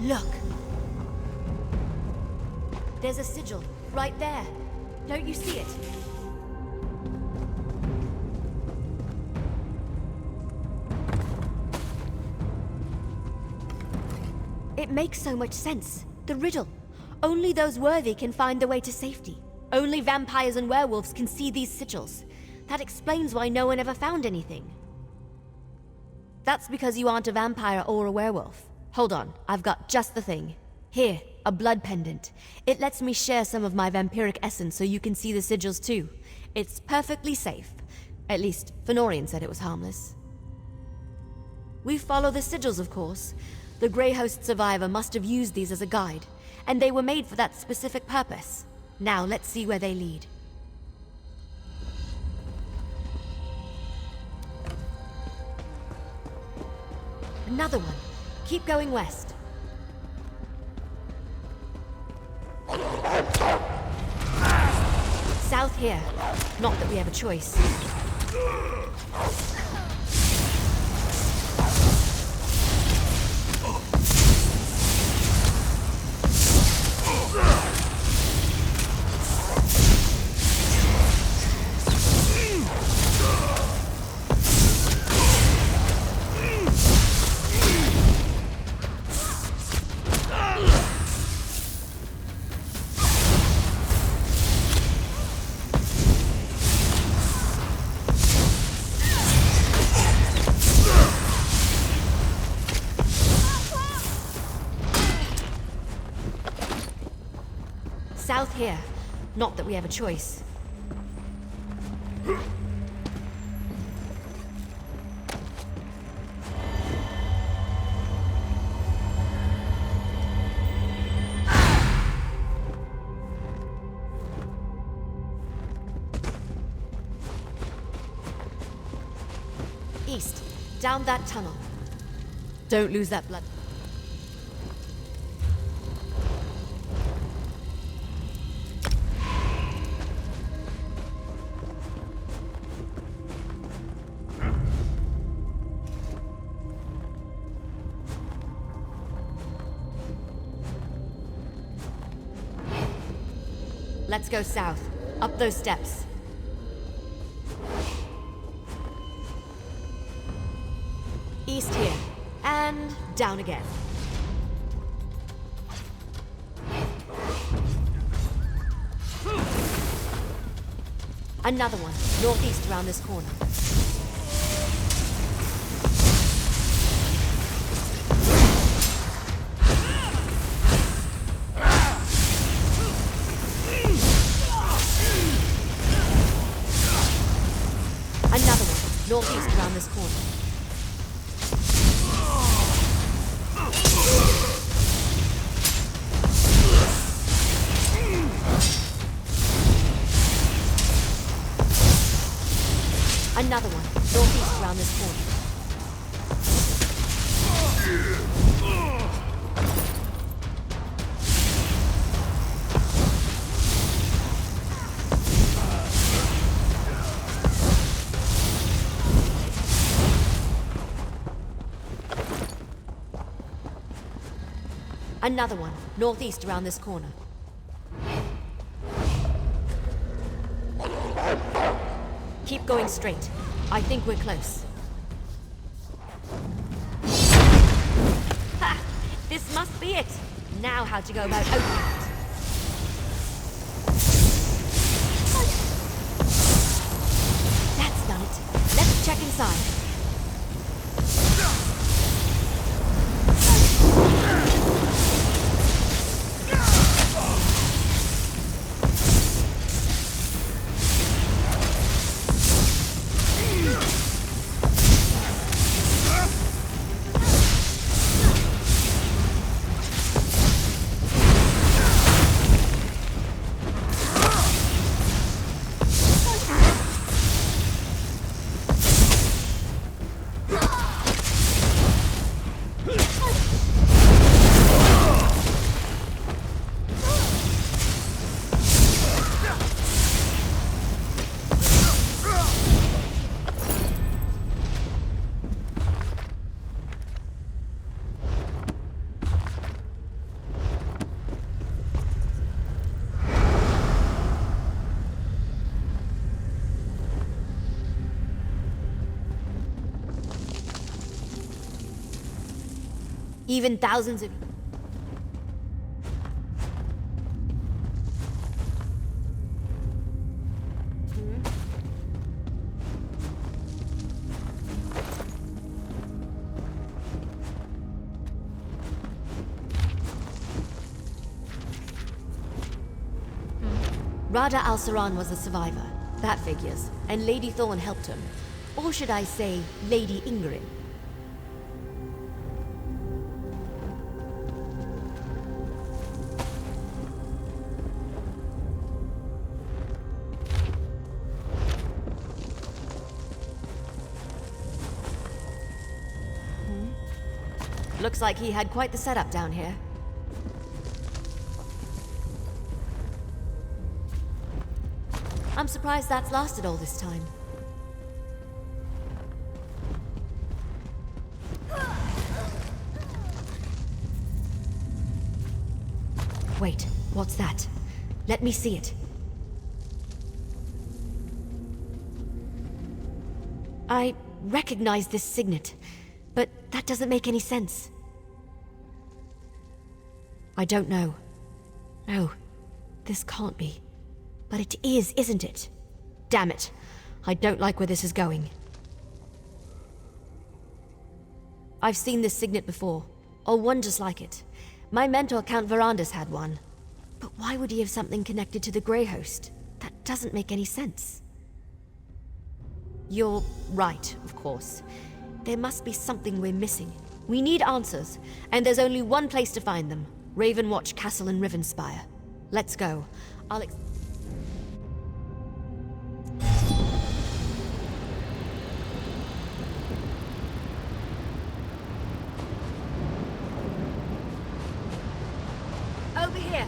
Look. There's a sigil, right there. Don't you see it? It makes so much sense. The riddle. Only those worthy can find the way to safety. Only vampires and werewolves can see these sigils. That explains why no one ever found anything. That's because you aren't a vampire or a werewolf. Hold on, I've got just the thing. Here, a blood pendant. It lets me share some of my vampiric essence so you can see the sigils too. It's perfectly safe. At least, Fenorian said it was harmless. We follow the sigils, of course. The Greyhost survivor must have used these as a guide, and they were made for that specific purpose. Now, let's see where they lead. Another one. Keep going west. South here. Not that we have a choice. South here. Not that we have a choice. East. Down that tunnel. Don't lose that blood. Let's go south. Up those steps. East here. And down again. Another one. Northeast around this corner. Another one. Northeast around this corner. Another one. Northeast around this corner. Another one. Northeast around this corner. Keep going straight. I think we're close. Ha! This must be it. Now how to go about opening it. That's done it. Let's check inside. Even thousands of... Rada al-Saran was a survivor. That figures. And Lady Thorn helped him. Or should I say, Lady Ingrid. Looks like he had quite the setup down here. I'm surprised that's lasted all this time. Wait, what's that? Let me see it. I recognize this signet, but that doesn't make any sense. I don't know. No, this can't be. But it is, isn't it? Damn it. I don't like where this is going. I've seen this signet before, or one just like it. My mentor, Count Verandis, had one. But why would he have something connected to the Grey Host? That doesn't make any sense. You're right, of course. There must be something we're missing. We need answers, and there's only one place to find them. Ravenwatch Castle in Rivenspire. Let's go. Over here.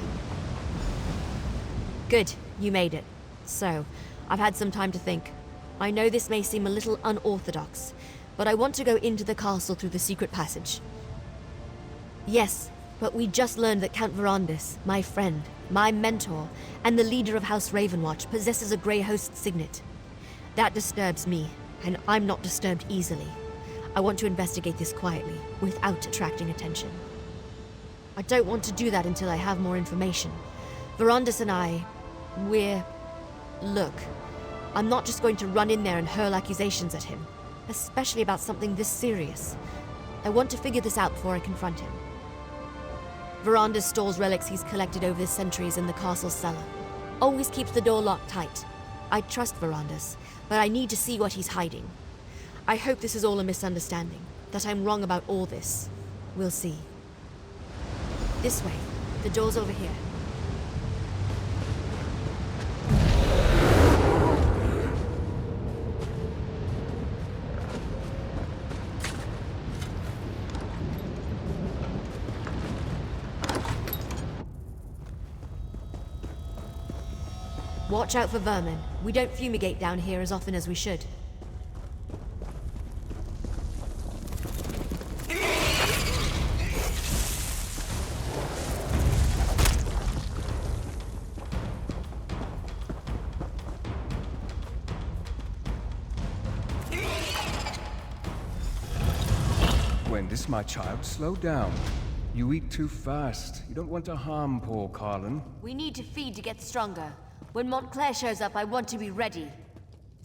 Good, you made it. So, I've had some time to think. I know this may seem a little unorthodox, but I want to go into the castle through the secret passage. Yes, but we just learned that Count Verandis, my friend, my mentor, and the leader of House Ravenwatch possesses a Grey Host signet. That disturbs me, and I'm not disturbed easily. I want to investigate this quietly, without attracting attention. I don't want to do that until I have more information. Verandis and Look, I'm not just going to run in there and hurl accusations at him, especially about something this serious. I want to figure this out before I confront him. Verandis stores relics he's collected over the centuries in the castle's cellar. Always keeps the door locked tight. I trust Verandis, but I need to see what he's hiding. I hope this is all a misunderstanding, that I'm wrong about all this. We'll see. This way. The door's over here. Watch out for vermin. We don't fumigate down here as often as we should. Wendis, my child, slow down. You eat too fast. You don't want to harm poor Carlin. We need to feed to get stronger. When Montclair shows up, I want to be ready.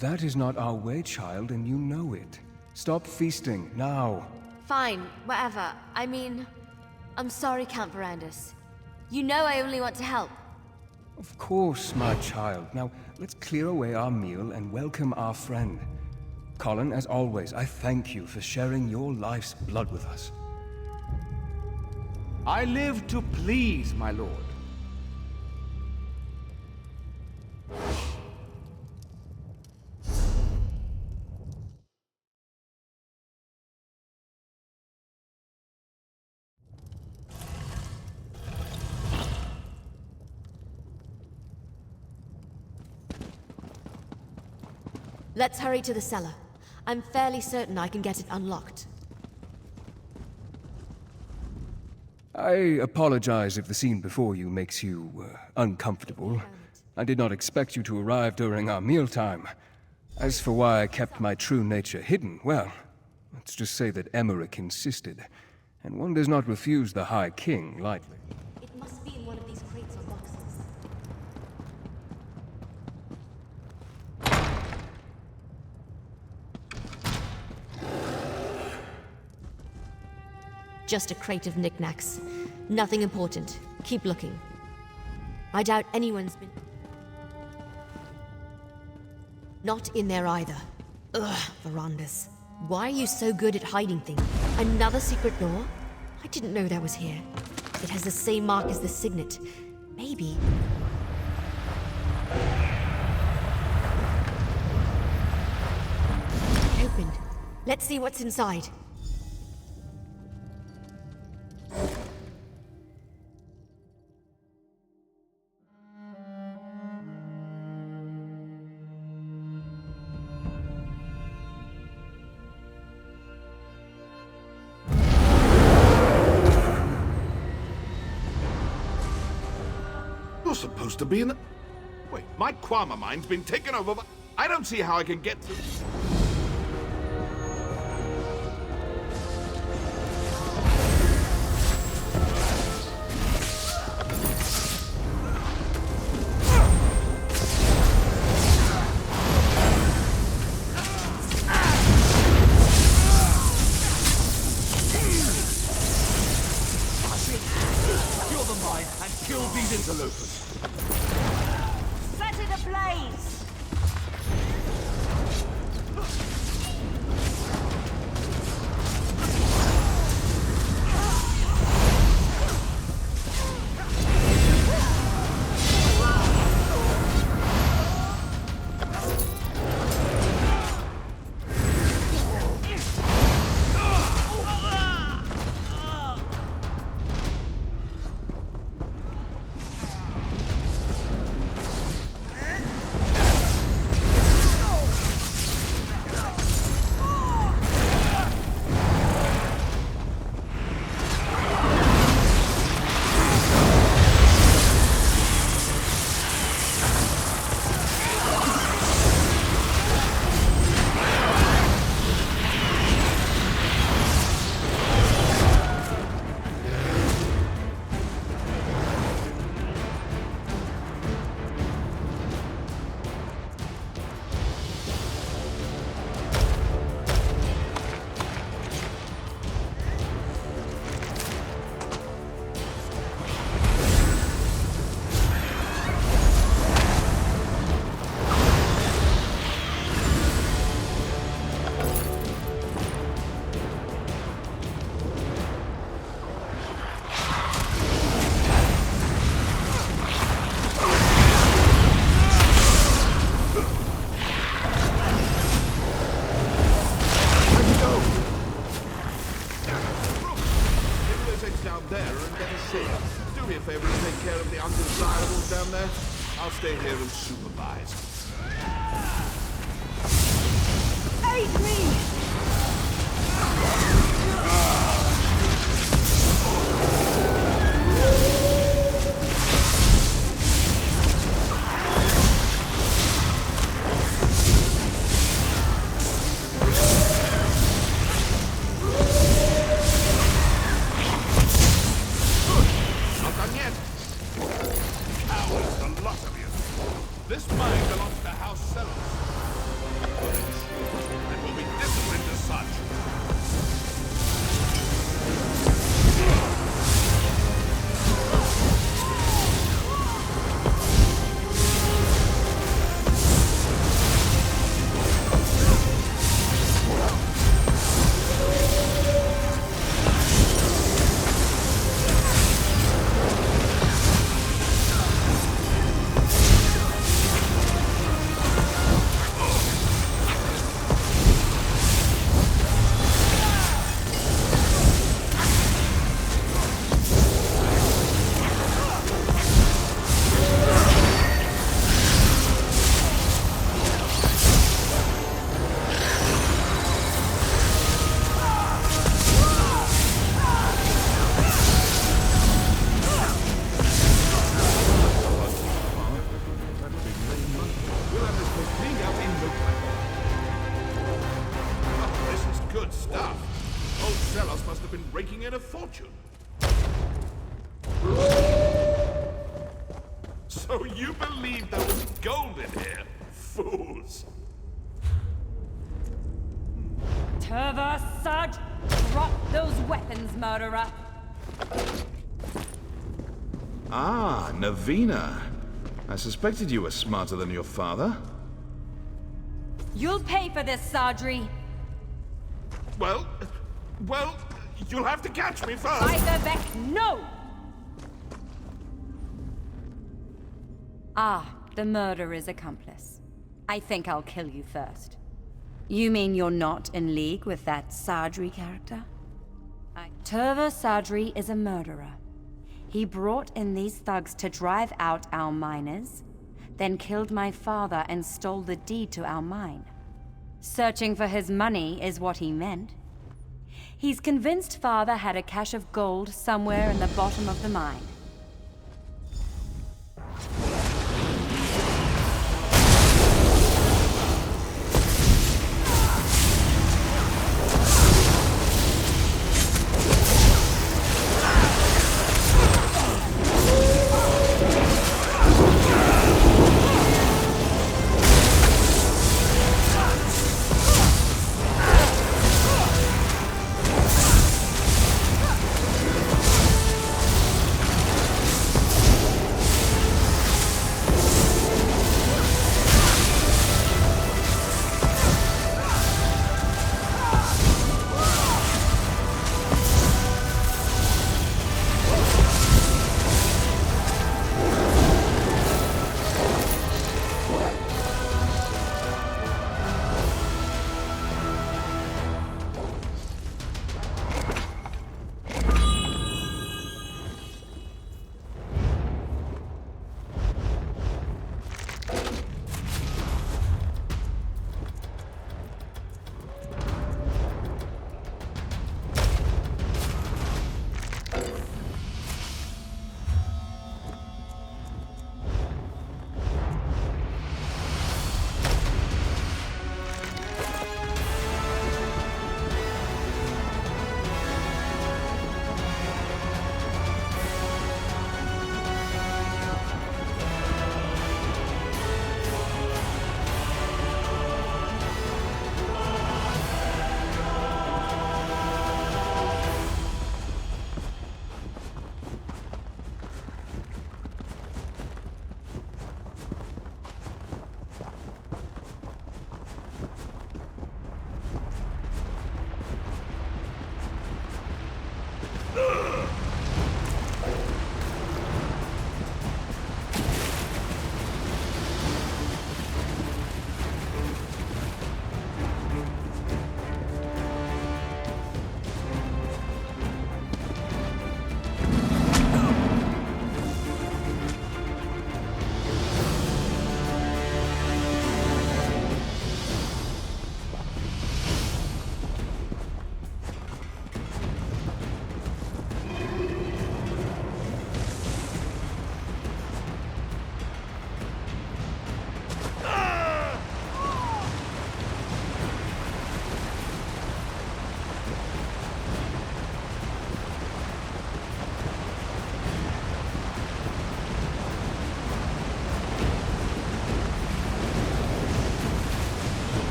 That is not our way, child, and you know it. Stop feasting, now. Fine, whatever. I mean, I'm sorry, Count Verandis. You know I only want to help. Of course, my child. Now, let's clear away our meal and welcome our friend. Colin, as always, I thank you for sharing your life's blood with us. I live to please, my lord. Let's hurry to the cellar. I'm fairly certain I can get it unlocked. I apologize if the scene before you makes you uncomfortable. I did not expect you to arrive during our mealtime. As for why I kept my true nature hidden, well, let's just say that Emmerich insisted. and one does not refuse the High King lightly. It must be in one of these crates or boxes. Just a crate of knickknacks. Nothing important. Keep looking. I doubt anyone's been... Not in there either. Ugh, verandas. Why are you so good at hiding things? Another secret door? I didn't know that was here. It has the same mark as the signet. Maybe... Opened. Let's see what's inside. You're supposed to be in the... Wait, my Kwama mind's been taken over by... I don't see how I can get through... Kill the mine and kill these interlopers. Set it ablaze! Down there and get a share. Do me a favor and take care of the undesirables down there. I'll stay here and supervise. Aid me! This mine belongs to House Sellers. And will be disciplined as such. Good stuff. Old Zelos must have been raking in a fortune. So you believe there was gold in here? Fools. Turva, Sud, drop those weapons, murderer. Ah, Navina. I suspected you were smarter than your father. You'll pay for this, Sadri. Well, you'll have to catch me first. Vivek, no! Ah, the murderer's accomplice. I think I'll kill you first. You mean you're not in league with that Sadri character? Turva Sadri is a murderer. He brought in these thugs to drive out our miners, then killed my father and stole the deed to our mine. Searching for his money is what he meant. He's convinced father had a cache of gold somewhere in the bottom of the mine.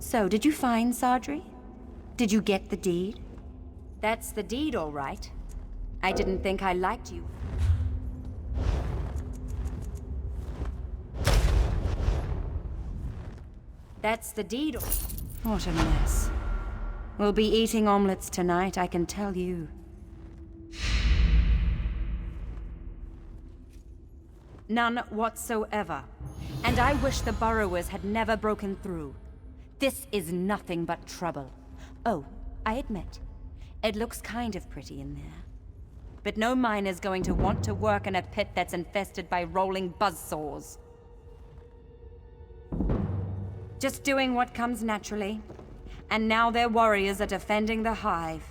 So, did you find Sadri? Did you get the deed? That's the deed, all right. I didn't think I liked you. That's the deed. What a mess. We'll be eating omelets tonight, I can tell you. None whatsoever. And I wish the burrowers had never broken through. This is nothing but trouble. Oh, I admit, it looks kind of pretty in there. But no miner's going to want to work in a pit that's infested by rolling buzzsaws. Just doing what comes naturally. And now their warriors are defending the hive.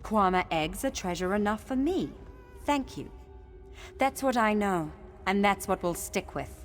Kwama eggs are treasure enough for me. Thank you. That's what I know, and that's what we'll stick with.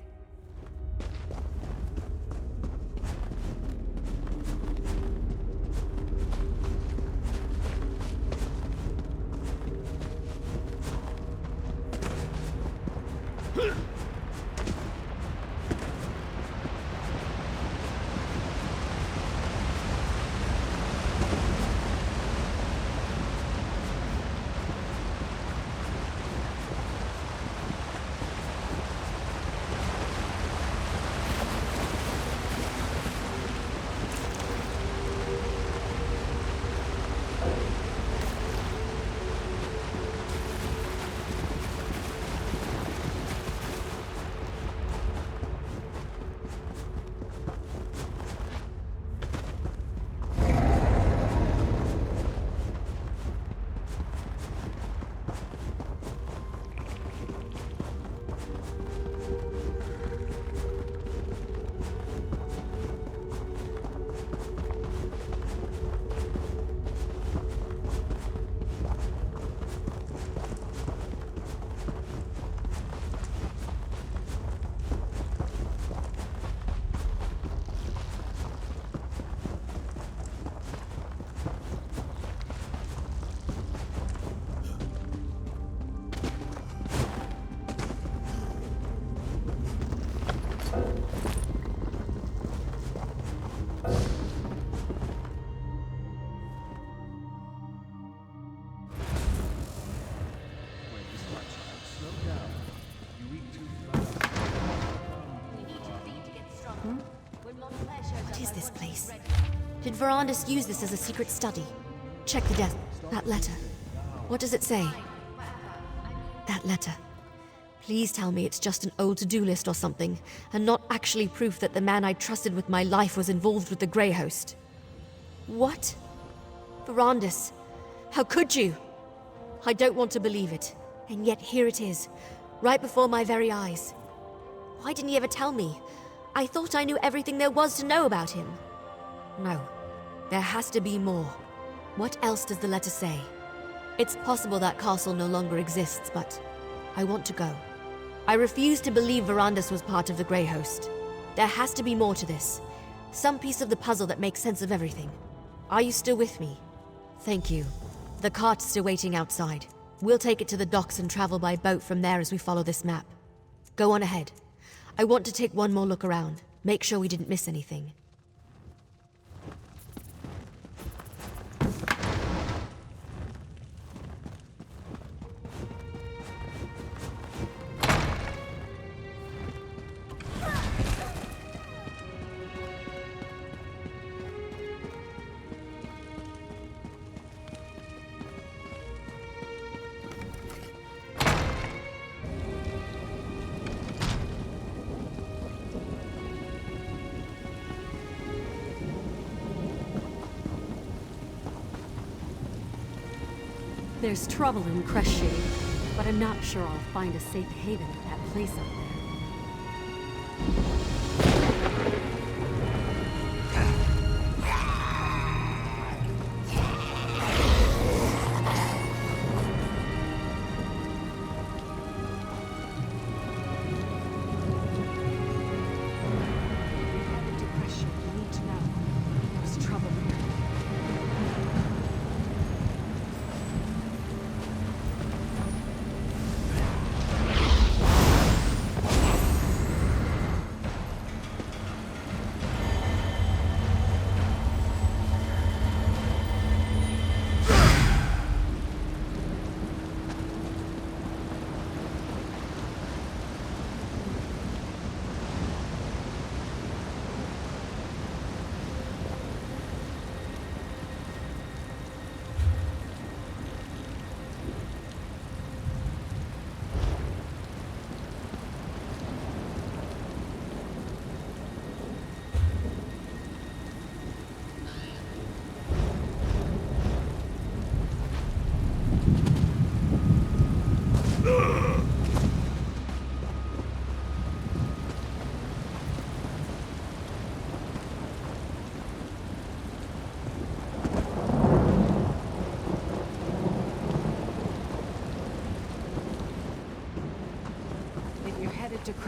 What is this place? Did Verandis use this as a secret study? Check the desk. That letter. What does it say? That letter. Please tell me it's just an old to-do list or something, and not actually proof that the man I trusted with my life was involved with the Grey Host. What? Verandis, how could you? I don't want to believe it, and yet here it is, right before my very eyes. Why didn't he ever tell me? I thought I knew everything there was to know about him. No, there has to be more. What else does the letter say? It's possible that castle no longer exists, but I want to go. I refuse to believe Verandis was part of the Grey Host. There has to be more to this. Some piece of the puzzle that makes sense of everything. Are you still with me? Thank you. The cart's still waiting outside. We'll take it to the docks and travel by boat from there as we follow this map. Go on ahead. I want to take one more look around. Make sure we didn't miss anything. There's trouble in Crestshade, but I'm not sure I'll find a safe haven at that place up there. Headed to Crestshade, you need to know. There's trouble there.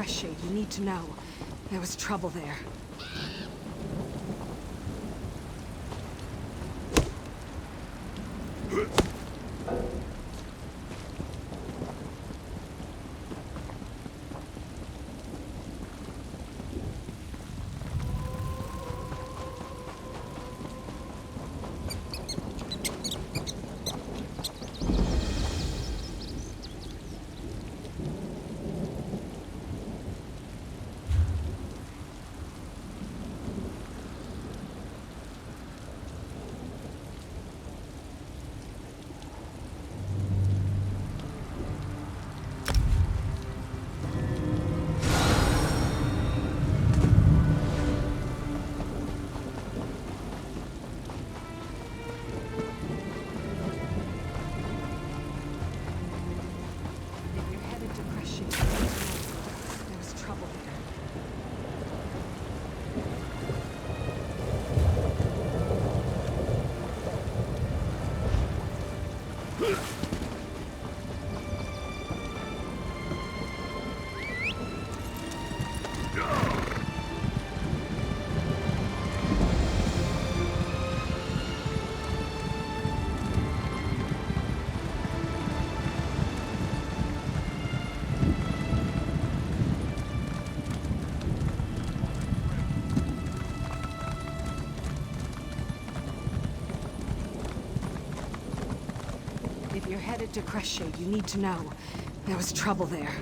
Crest-Shade, you need to know. There was trouble there. If you're headed to Crest-Shade, you need to know. There was trouble there.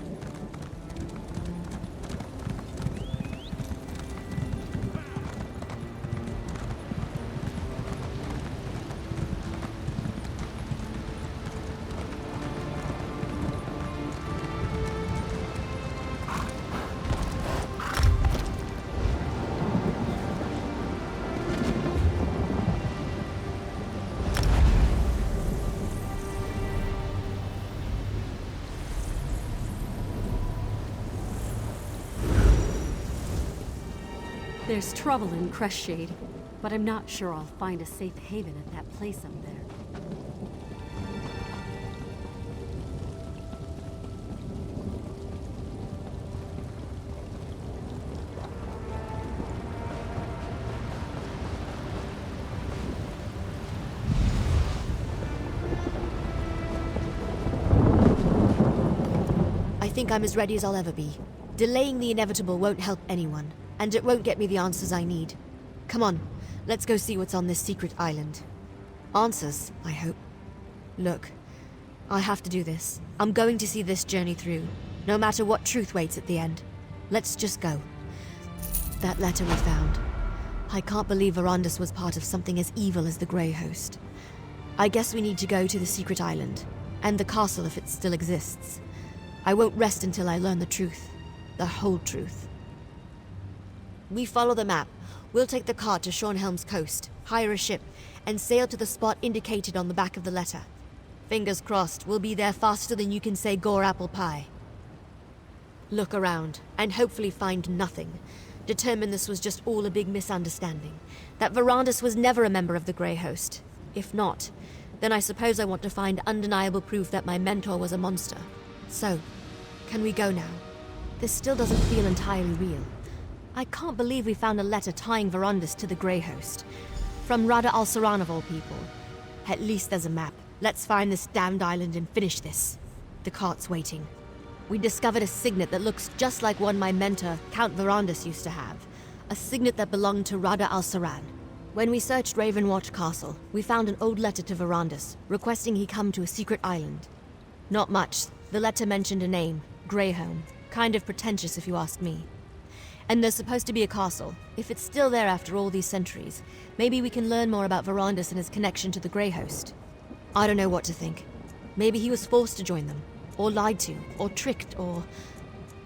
There's trouble in Crest-Shade, but I'm not sure I'll find a safe haven at that place up there. I think I'm as ready as I'll ever be. Delaying the inevitable won't help anyone, and it won't get me the answers I need. Come on, let's go see what's on this secret island. Answers, I hope. Look, I have to do this. I'm going to see this journey through, no matter what truth waits at the end. Let's just go. That letter we found. I can't believe Verandis was part of something as evil as the Grey Host. I guess we need to go to the secret island, and the castle if it still exists. I won't rest until I learn the truth. The whole truth. We follow the map. We'll take the cart to Shornhelm's coast, hire a ship, and sail to the spot indicated on the back of the letter. Fingers crossed, we'll be there faster than you can say gore apple pie. Look around, and hopefully find nothing. Determine this was just all a big misunderstanding. That Verandis was never a member of the Grey Host. If not, then I suppose I want to find undeniable proof that my mentor was a monster. So, can we go now? This still doesn't feel entirely real. I can't believe we found a letter tying Verandis to the Grey Host. From Rada al-Saran of all people. At least there's a map. Let's find this damned island and finish this. The cart's waiting. We discovered a signet that looks just like one my mentor, Count Verandis, used to have. A signet that belonged to Rada al-Saran. When we searched Ravenwatch Castle, we found an old letter to Verandis, requesting he come to a secret island. Not much. The letter mentioned a name, Greyholm. Kind of pretentious if you ask me. And there's supposed to be a castle. If it's still there after all these centuries, maybe we can learn more about Verandis and his connection to the Grey Host. I don't know what to think. Maybe he was forced to join them, or lied to, or tricked, or...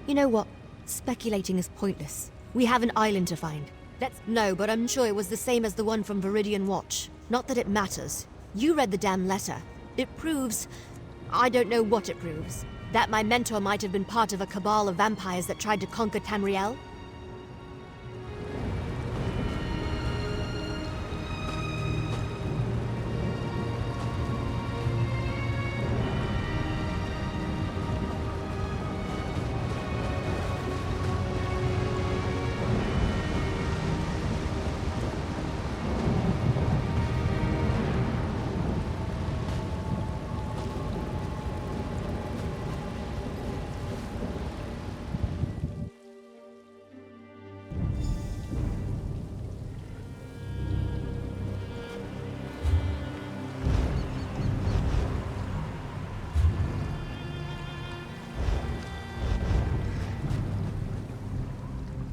You know what? Speculating is pointless. We have an island to find. No, but I'm sure it was the same as the one from Viridian Watch. Not that it matters. You read the damn letter. It proves... I don't know what it proves. That my mentor might have been part of a cabal of vampires that tried to conquer Tamriel?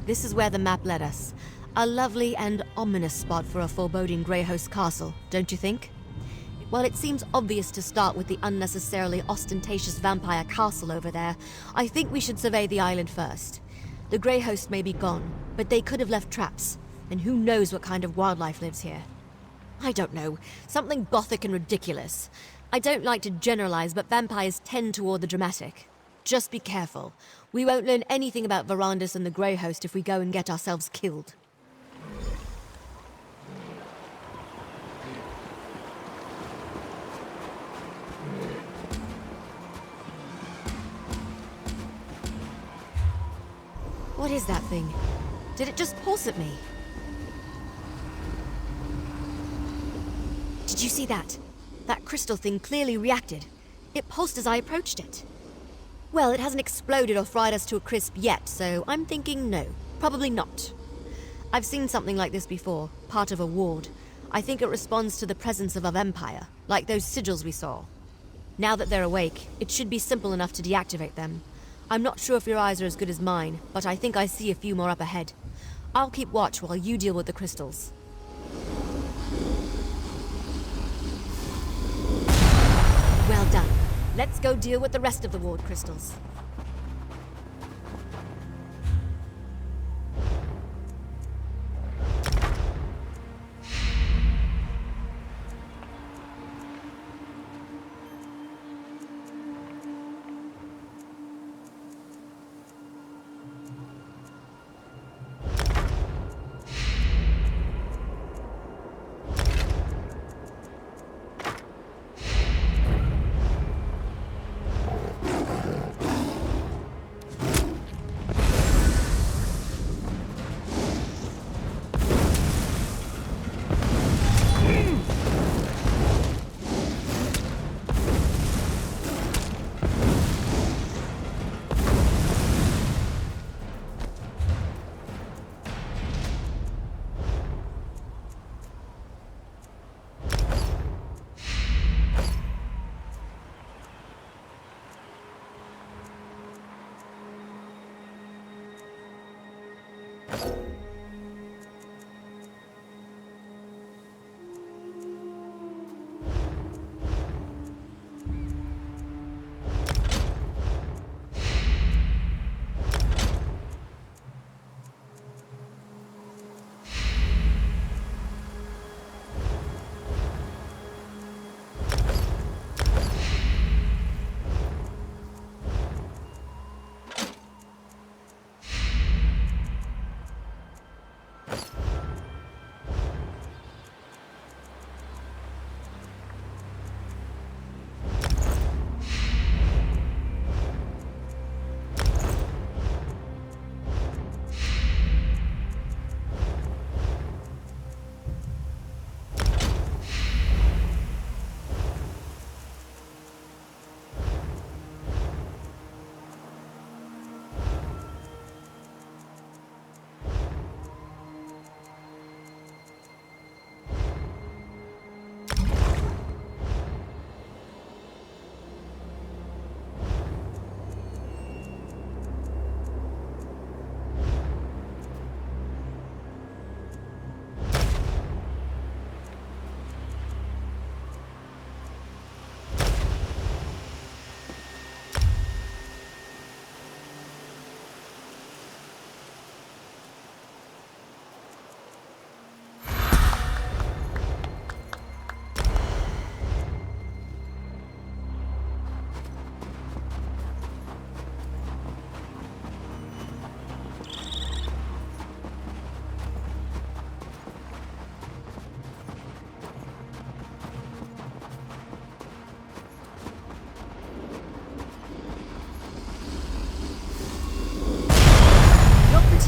This is where the map led us. A lovely and ominous spot for a foreboding Greyhost castle, don't you think? While it seems obvious to start with the unnecessarily ostentatious vampire castle over there, I think we should survey the island first. The Greyhost may be gone, but they could have left traps, and who knows what kind of wildlife lives here. I don't know, something gothic and ridiculous. I don't like to generalize, but vampires tend toward the dramatic. Just be careful. We won't learn anything about Verandis and the Greyhost if we go and get ourselves killed. What is that thing? Did it just pulse at me? Did you see that? That crystal thing clearly reacted. It pulsed as I approached it. Well, it hasn't exploded or fried us to a crisp yet, so I'm thinking no. Probably not. I've seen something like this before, part of a ward. I think it responds to the presence of a vampire, like those sigils we saw. Now that they're awake, it should be simple enough to deactivate them. I'm not sure if your eyes are as good as mine, but I think I see a few more up ahead. I'll keep watch while you deal with the crystals. Well done. Let's go deal with the rest of the ward crystals.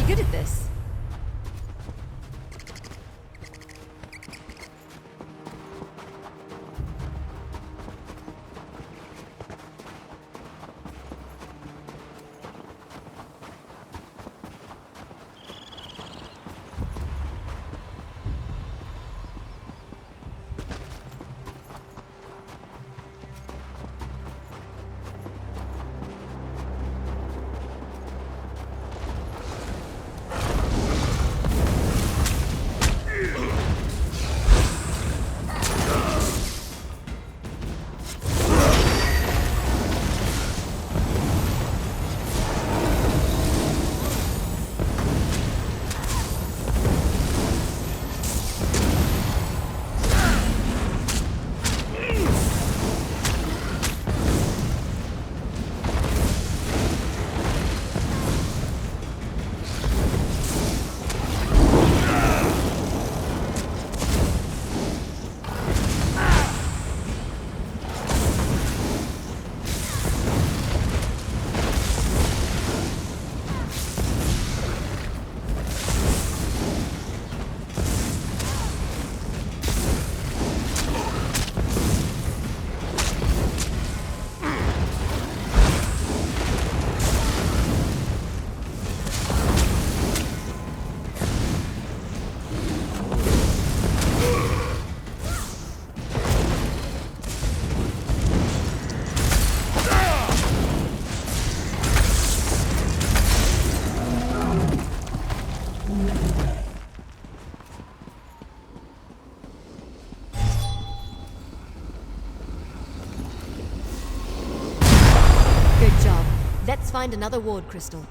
Good at this. find another ward crystal.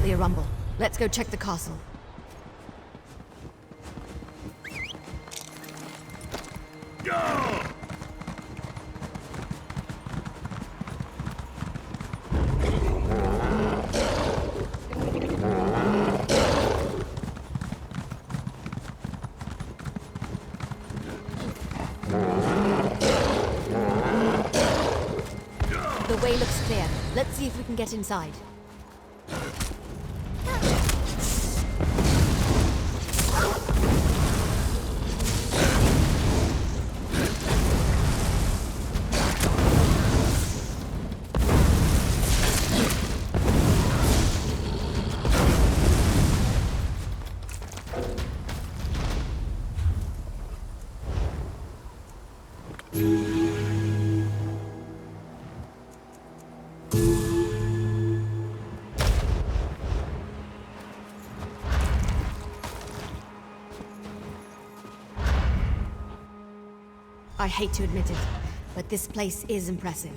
A rumble. Let's go check the castle. The way looks clear. Let's see if we can get inside. I hate to admit it, but this place is impressive.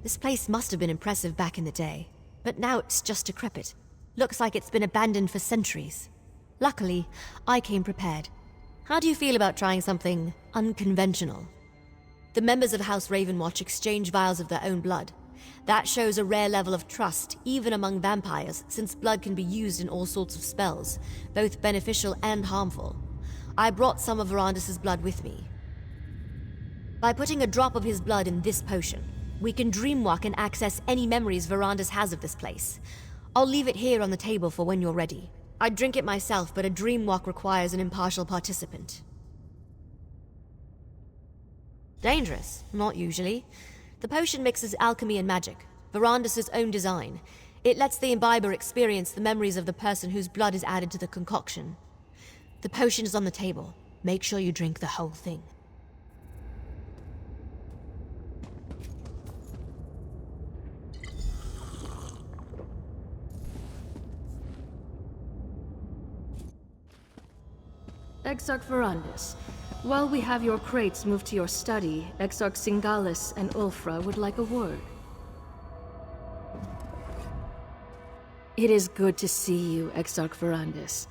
This place must have been impressive back in the day, but now it's just decrepit. Looks like it's been abandoned for centuries. Luckily, I came prepared. How do you feel about trying something unconventional? The members of House Ravenwatch exchange vials of their own blood. That shows a rare level of trust, even among vampires, since blood can be used in all sorts of spells, both beneficial and harmful. I brought some of Verandis' blood with me. By putting a drop of his blood in this potion, we can dreamwalk and access any memories Verandis has of this place. I'll leave it here on the table for when you're ready. I'd drink it myself, but a dreamwalk requires an impartial participant. Dangerous? Not usually. The potion mixes alchemy and magic, Verandis' own design. It lets the imbiber experience the memories of the person whose blood is added to the concoction. The potion is on the table. Make sure you drink the whole thing. Exarch Verandis, while we have your crates moved to your study, Exarch Singalis and Ulfra would like a word. It is good to see you, Exarch Verandis.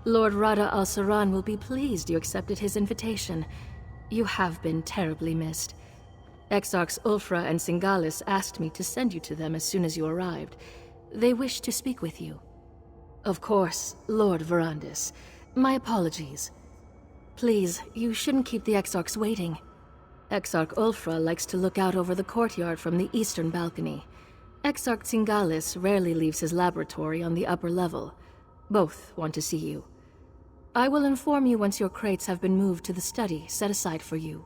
Lord Rada al-Saran will be pleased you accepted his invitation. You have been terribly missed. Exarchs Ulfra and Singalis asked me to send you to them as soon as you arrived. They wish to speak with you. Of course, Lord Verandis. My apologies. Please, you shouldn't keep the Exarchs waiting. Exarch Ulfra likes to look out over the courtyard from the eastern balcony. Exarch Singalis rarely leaves his laboratory on the upper level. Both want to see you. I will inform you once your crates have been moved to the study set aside for you.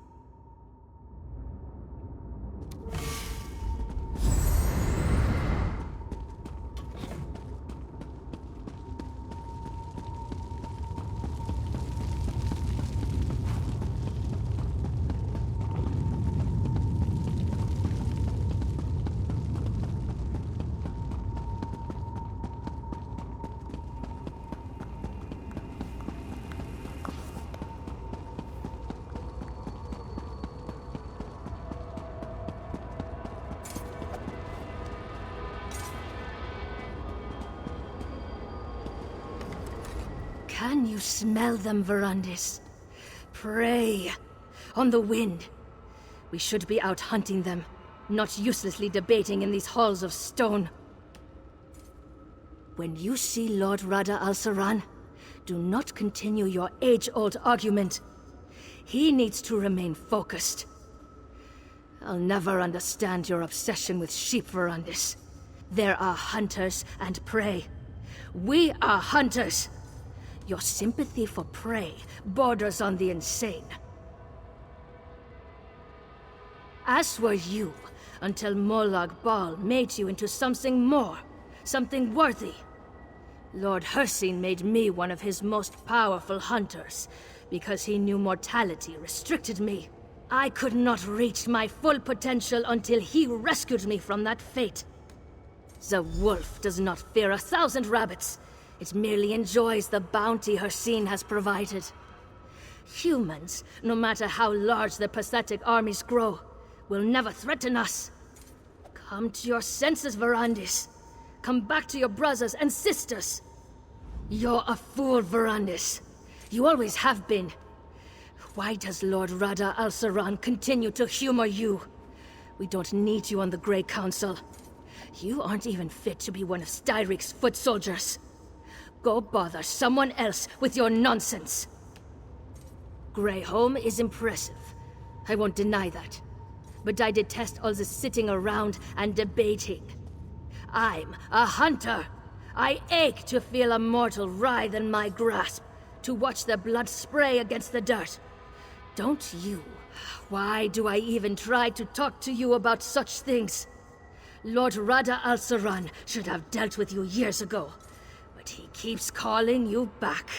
Can you smell them, Verandis? Prey on the wind. We should be out hunting them, not uselessly debating in these halls of stone. When you see Lord Rada al-Saran, do not continue your age-old argument. He needs to remain focused. I'll never understand your obsession with sheep, Verandis. There are hunters and prey. We are hunters. Your sympathy for prey borders on the insane. As were you, until Molag Bal made you into something more, something worthy. Lord Hircine made me one of his most powerful hunters, because he knew mortality restricted me. I could not reach my full potential until he rescued me from that fate. The wolf does not fear 1,000 rabbits. It merely enjoys the bounty Hircine has provided. Humans, no matter how large their pathetic armies grow, will never threaten us. Come to your senses, Verandis. Come back to your brothers and sisters. You're a fool, Verandis. You always have been. Why does Lord Rada al-Saran continue to humor you? We don't need you on the Grey Council. You aren't even fit to be one of Styric's foot soldiers. Go bother someone else with your nonsense. Greyholm is impressive. I won't deny that. But I detest all the sitting around and debating. I'm a hunter. I ache to feel a mortal writhe in my grasp, to watch their blood spray against the dirt. Don't you? Why do I even try to talk to you about such things? Lord Rada al-Saran should have dealt with you years ago. But he keeps calling you back.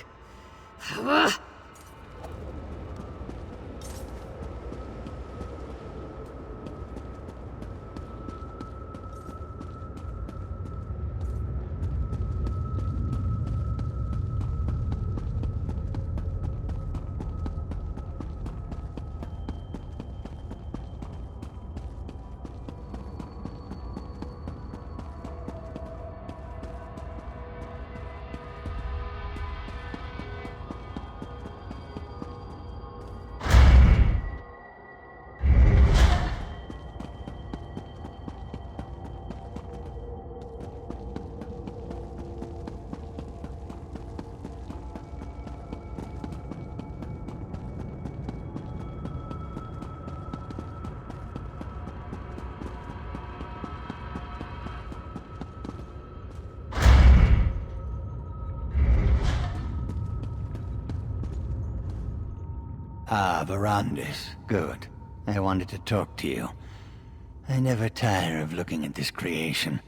Ah, Verandis. Good. I wanted to talk to you. I never tire of looking at this creation.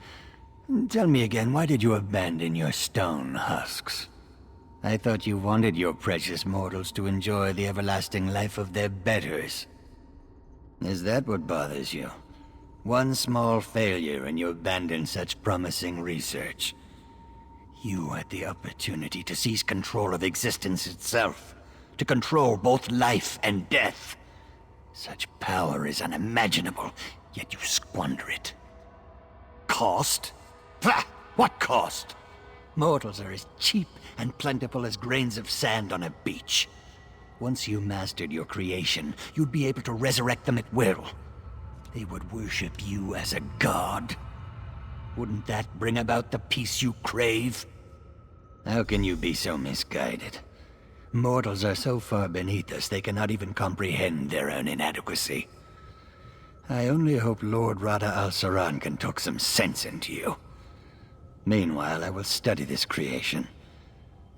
Tell me again, why did you abandon your stone husks? I thought you wanted your precious mortals to enjoy the everlasting life of their betters. Is that what bothers you? One small failure and you abandon such promising research. You had the opportunity to seize control of existence itself. To control both life and death. Such power is unimaginable, yet you squander it. Cost? Pah! What cost? Mortals are as cheap and plentiful as grains of sand on a beach. Once you mastered your creation, you'd be able to resurrect them at will. They would worship you as a god. Wouldn't that bring about the peace you crave? How can you be so misguided? Mortals are so far beneath us they cannot even comprehend their own inadequacy. I only hope Lord Rada al-Saran can talk some sense into you. Meanwhile, I will study this creation.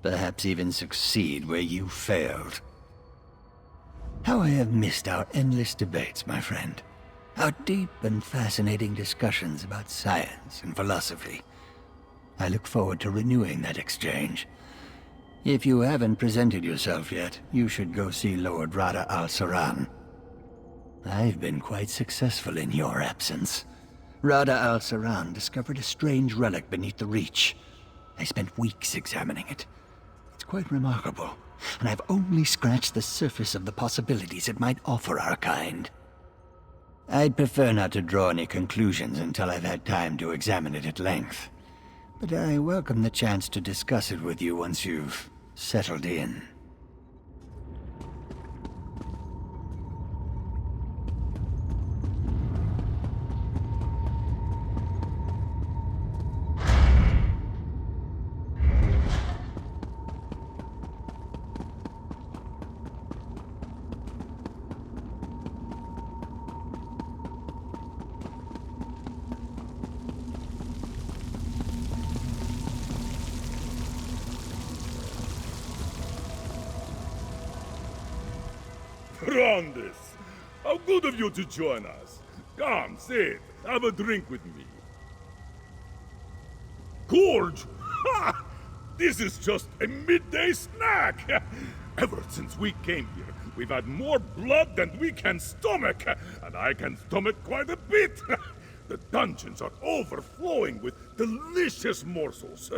Perhaps even succeed where you failed. How I have missed our endless debates, my friend. Our deep and fascinating discussions about science and philosophy. I look forward to renewing that exchange. If you haven't presented yourself yet, you should go see Lord Rada al-Saran. I've been quite successful in your absence. Rada al-Saran discovered a strange relic beneath the Reach. I spent weeks examining it. It's quite remarkable, and I've only scratched the surface of the possibilities it might offer our kind. I'd prefer not to draw any conclusions until I've had time to examine it at length. But I welcome the chance to discuss it with you once you've settled in. Brandis, how good of you to join us. Come, sit, have a drink with me. Gorge! Ha! This is just a midday snack! Ever since we came here, we've had more blood than we can stomach, and I can stomach quite a bit. The dungeons are overflowing with delicious morsels.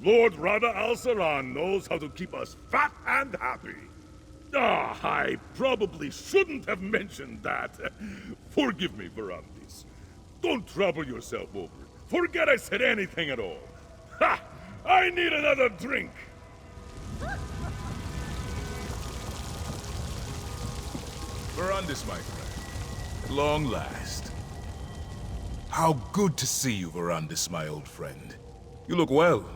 Lord Rada al-Saran knows how to keep us fat and happy. Ah, I probably shouldn't have mentioned that. Forgive me, Verandis. Don't trouble yourself over it. Forget I said anything at all. Ha! I need another drink. Verandis, my friend. At long last. How good to see you, Verandis, my old friend. You look well.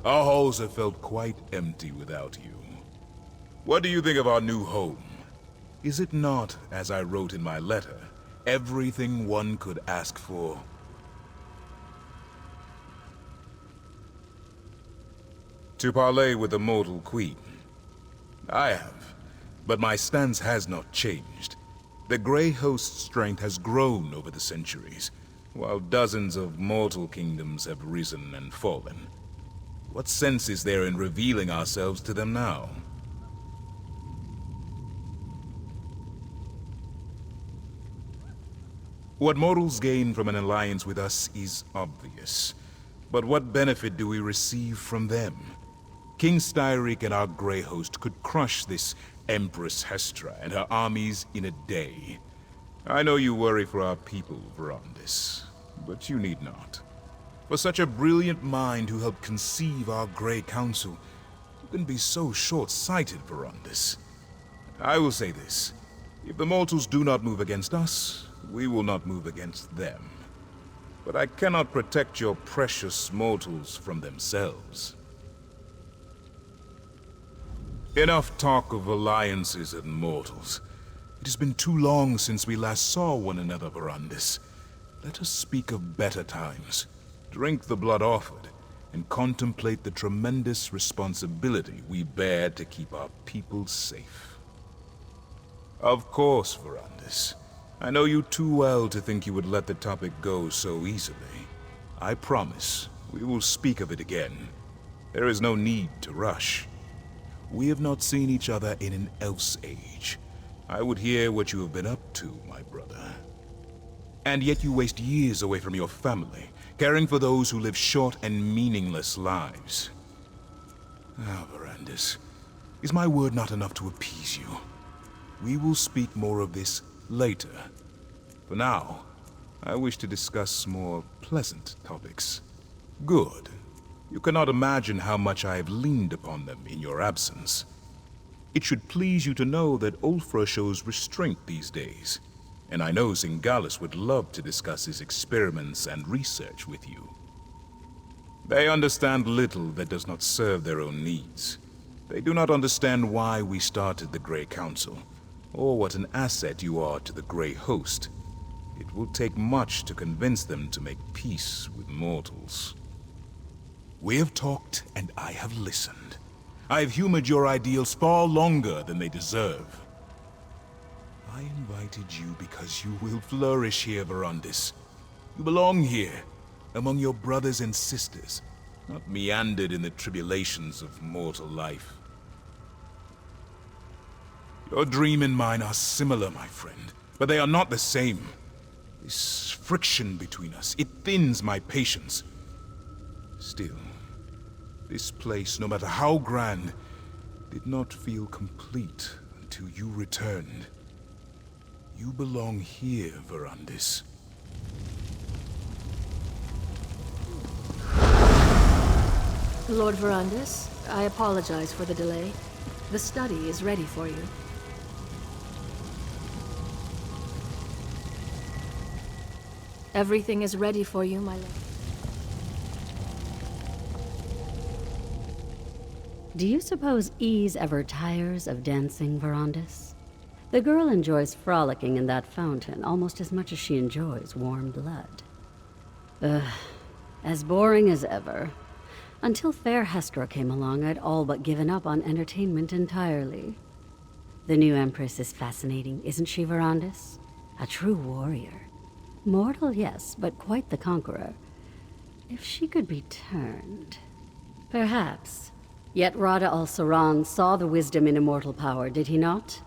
Our halls have felt quite empty without you. What do you think of our new home? Is it not, as I wrote in my letter, everything one could ask for? To parley with the mortal queen. I have, but my stance has not changed. The Grey Host's strength has grown over the centuries, while dozens of mortal kingdoms have risen and fallen. What sense is there in revealing ourselves to them now? What mortals gain from an alliance with us is obvious. But what benefit do we receive from them? King Styric and our Grey Host could crush this Empress Hestra and her armies in a day. I know you worry for our people, Verandis, but you need not. For such a brilliant mind who helped conceive our Grey Council, you can be so short-sighted, Verandis. I will say this. If the mortals do not move against us, we will not move against them. But I cannot protect your precious mortals from themselves. Enough talk of alliances and mortals. It has been too long since we last saw one another, Verandis. Let us speak of better times, drink the blood offered, and contemplate the tremendous responsibility we bear to keep our people safe. Of course, Verandis. I know you too well to think you would let the topic go so easily. I promise, we will speak of it again. There is no need to rush. We have not seen each other in an elf's age. I would hear what you have been up to, my brother. And yet you waste years away from your family, caring for those who live short and meaningless lives. Ah, Verandis, is my word not enough to appease you? We will speak more of this later. For now, I wish to discuss more pleasant topics. Good. You cannot imagine how much I have leaned upon them in your absence. It should please you to know that Ulfra shows restraint these days, and I know Zingalis would love to discuss his experiments and research with you. They understand little that does not serve their own needs. They do not understand why we started the Grey Council, or what an asset you are to the Grey Host. It will take much to convince them to make peace with mortals. We have talked, and I have listened. I have humored your ideals far longer than they deserve. I invited you because you will flourish here, Verandis. You belong here, among your brothers and sisters, not meandered in the tribulations of mortal life. Your dream and mine are similar, my friend, but they are not the same. This friction between us, it thins my patience. Still, this place, no matter how grand, did not feel complete until you returned. You belong here, Verandis. Lord Verandis, I apologize for the delay. The study is ready for you. Everything is ready for you, my lord. Do you suppose Ease ever tires of dancing, Verandis? The girl enjoys frolicking in that fountain almost as much as she enjoys warm blood. As boring as ever. Until Fair Hestra came along, I'd all but given up on entertainment entirely. The new Empress is fascinating, isn't she, Verandis? A true warrior. Mortal, yes, but quite the conqueror. If she could be turned... Perhaps. Yet Rada al-Saran saw the wisdom in immortal power, did he not?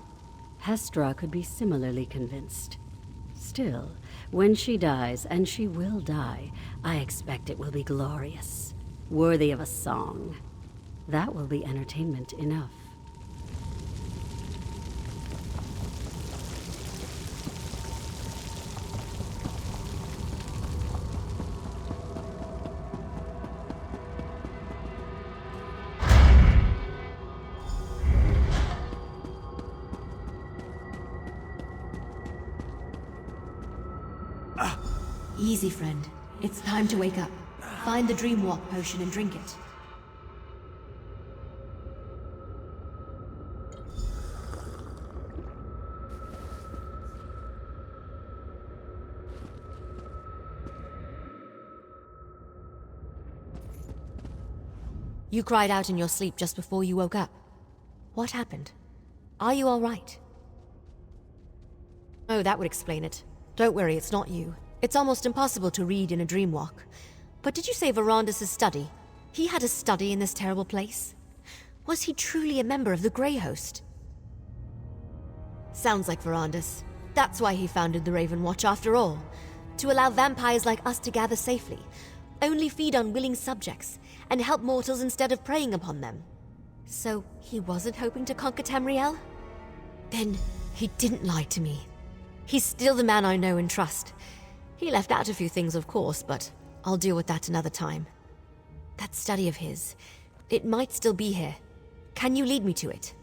Hestra could be similarly convinced. Still, when she dies, and she will die, I expect it will be glorious. Worthy of a song. That will be entertainment enough. Easy, friend. It's time to wake up. Find the Dream Walk potion and drink it. You cried out in your sleep just before you woke up. What happened? Are you all right? Oh, that would explain it. Don't worry, it's not you. It's almost impossible to read in a dream walk. But did you say Verandis' study? He had a study in this terrible place? Was he truly a member of the Grey Host? Sounds like Verandis. That's why he founded the Raven Watch after all. To allow vampires like us to gather safely, only feed on willing subjects, and help mortals instead of preying upon them. So he wasn't hoping to conquer Tamriel? Then he didn't lie to me. He's still the man I know and trust. He left out a few things, of course, but I'll deal with that another time. That study of his, it might still be here. Can you lead me to it?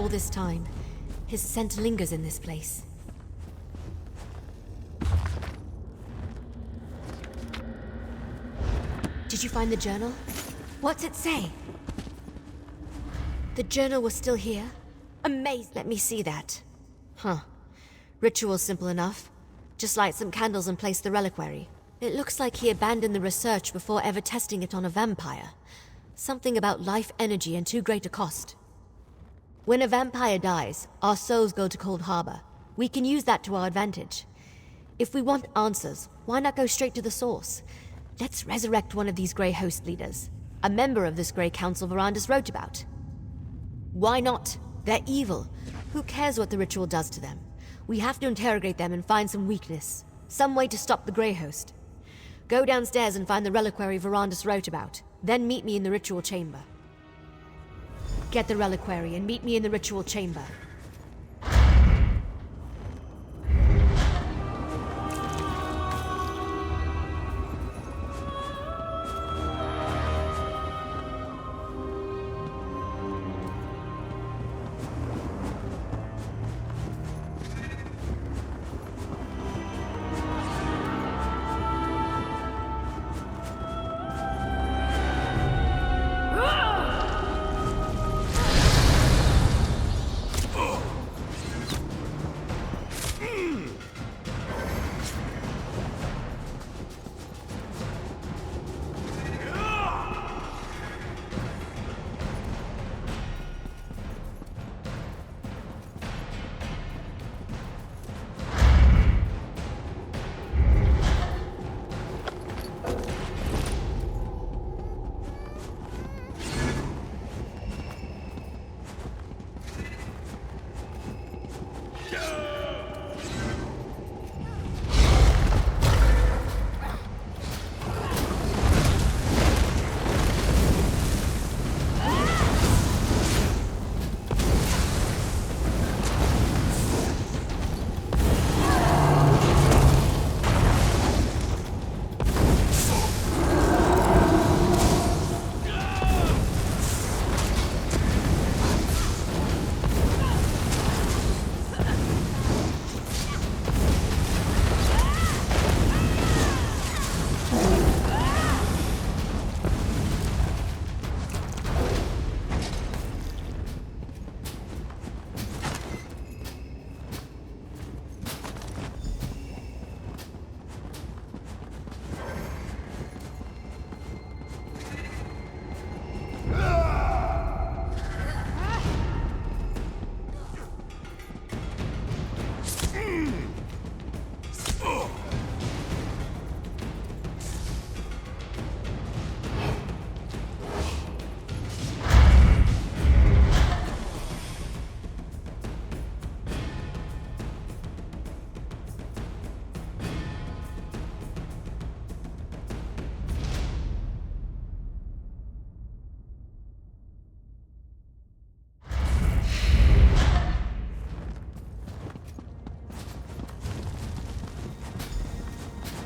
all this time, his scent lingers in this place. Did you find the journal? What's it say? The journal was still here? Amazing. Let me see that. Huh. Ritual's simple enough. Just light some candles and place the reliquary. It looks like he abandoned the research before ever testing it on a vampire. Something about life energy and too great a cost. When a vampire dies, our souls go to Cold Harbor. We can use that to our advantage. If we want answers, why not go straight to the source? Let's resurrect one of these Grey Host leaders. A member of this Grey Council Verandis wrote about. Why not? They're evil. Who cares what the ritual does to them? We have to interrogate them and find some weakness. Some way to stop the Grey Host. Go downstairs and find the reliquary Verandis wrote about. Then meet me in the ritual chamber. Get the reliquary and meet me in the ritual chamber.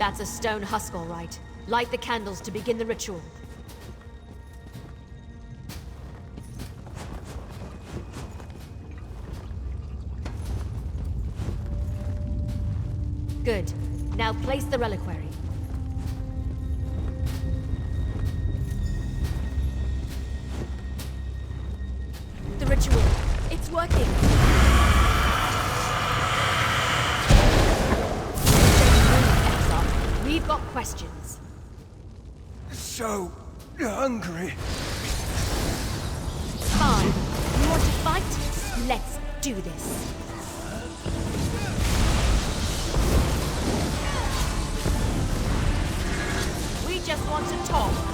That's a stone husk, all right. Light the candles to begin the ritual. Good. Now place the reliquary. The ritual. It's working. We've got questions. So hungry. Fine. You want to fight? Let's do this. We just want to talk.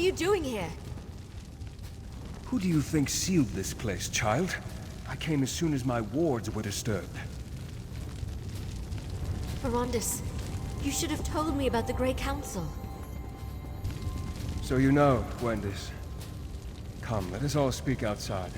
you doing here? Who do you think sealed this place, child? I came as soon as my wards were disturbed. Verondis, you should have told me about the Grey Council. So you know, Gwendis. Come, let us all speak outside.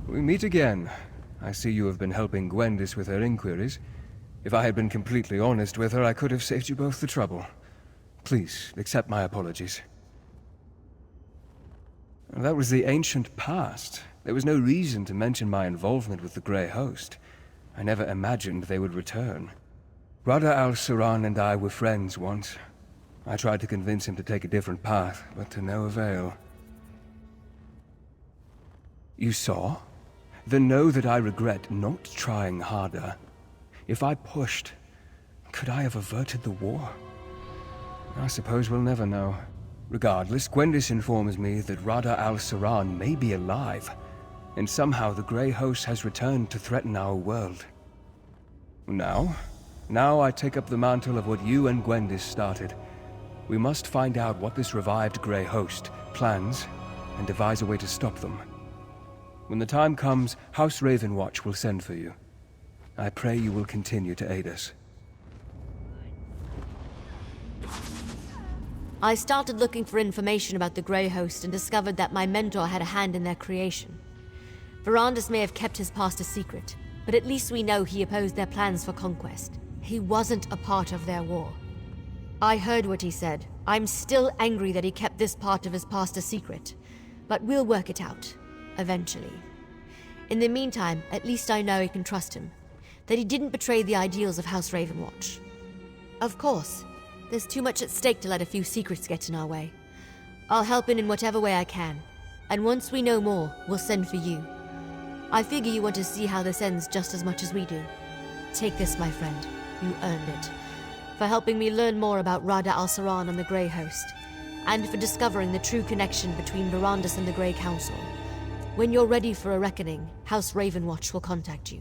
We meet again. I see you have been helping Gwendis with her inquiries. If I had been completely honest with her, I could have saved you both the trouble. Please, accept my apologies. That was the ancient past. There was no reason to mention my involvement with the Grey Host. I never imagined they would return. Rada al-Saran and I were friends once. I tried to convince him to take a different path, but to no avail. You saw? Then know that I regret not trying harder. If I pushed, could I have averted the war? I suppose we'll never know. Regardless, Gwendis informs me that Rada al-Saran may be alive, and somehow the Grey Host has returned to threaten our world. Now I take up the mantle of what you and Gwendis started. We must find out what this revived Grey Host plans, and devise a way to stop them. When the time comes, House Ravenwatch will send for you. I pray you will continue to aid us. I started looking for information about the Grey Host and discovered that my mentor had a hand in their creation. Verondis may have kept his past a secret, but at least we know he opposed their plans for conquest. He wasn't a part of their war. I heard what he said. I'm still angry that he kept this part of his past a secret, but we'll work it out. Eventually. In the meantime, at least I know I can trust him, that he didn't betray the ideals of House Ravenwatch. Of course, there's too much at stake to let a few secrets get in our way. I'll help in whatever way I can, and once we know more, we'll send for you. I figure you want to see how this ends just as much as we do. Take this, my friend. You earned it. For helping me learn more about Rada al-Saran and the Grey Host, and for discovering the true connection between Verondis and the Grey Council. When you're ready for a reckoning, House Ravenwatch will contact you.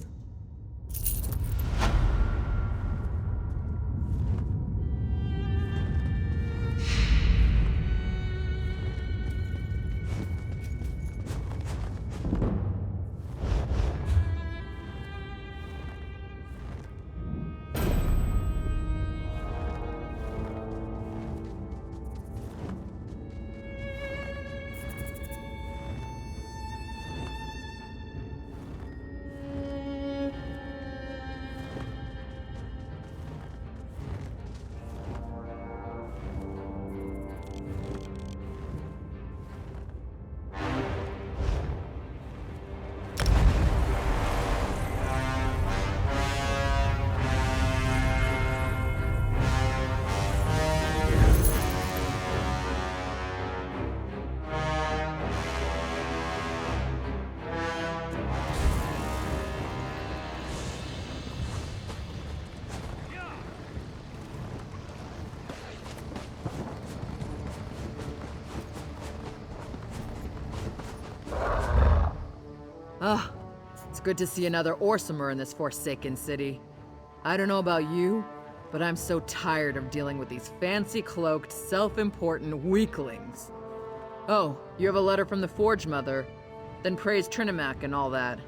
Ah, it's good to see another Orsimer in this forsaken city. I don't know about you, but I'm so tired of dealing with these fancy-cloaked, self-important weaklings. Oh, you have a letter from the Forge Mother? Then praise Trinimac and all that.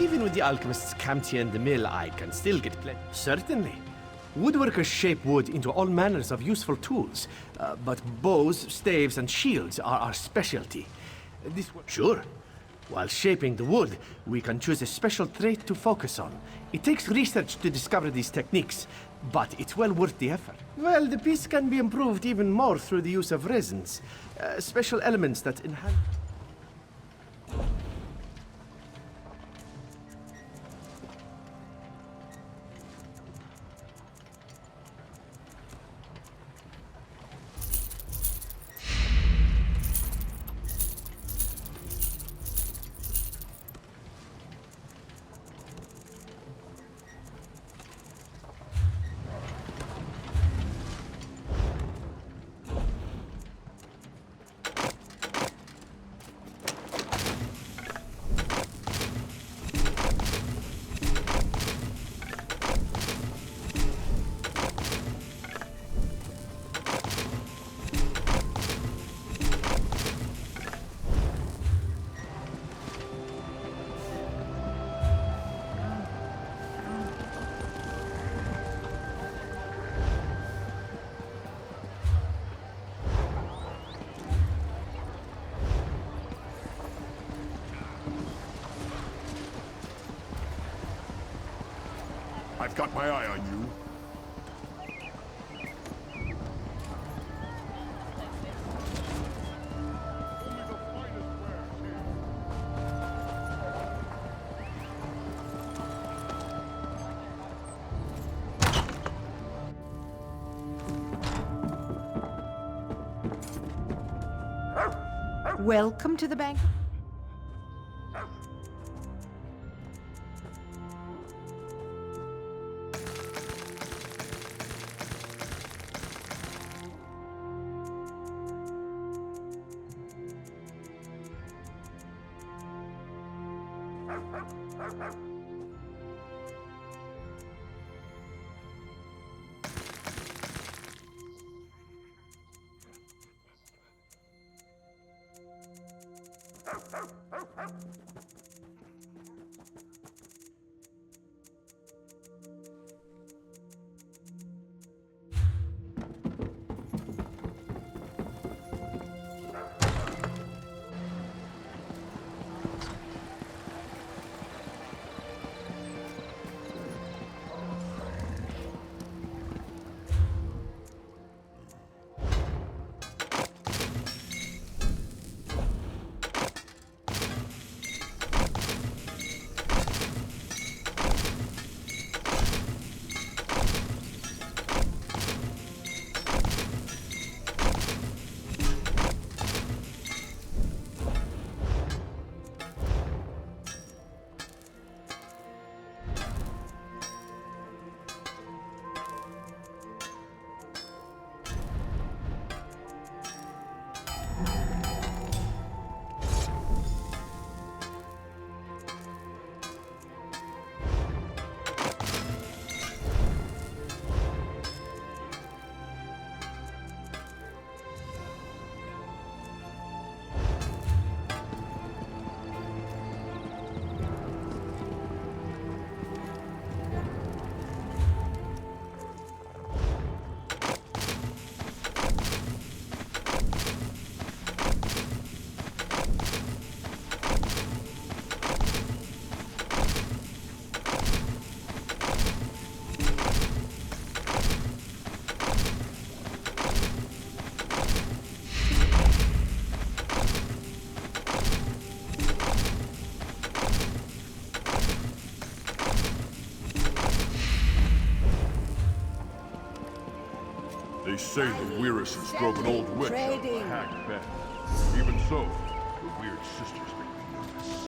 even with the alchemist's Camtia in the mill, I can still get plenty. Certainly. Woodworkers shape wood into all manners of useful tools, but bows, staves, and shields are our specialty. Sure. While shaping the wood, we can choose a special trait to focus on. It takes research to discover these techniques, but it's well worth the effort. Well, the piece can be improved even more through the use of resins, special elements that enhance... I've got my eye on you. Welcome to the bank. They say the Wearisons drove an old witch out of a hag bed. Even so, the weird sisters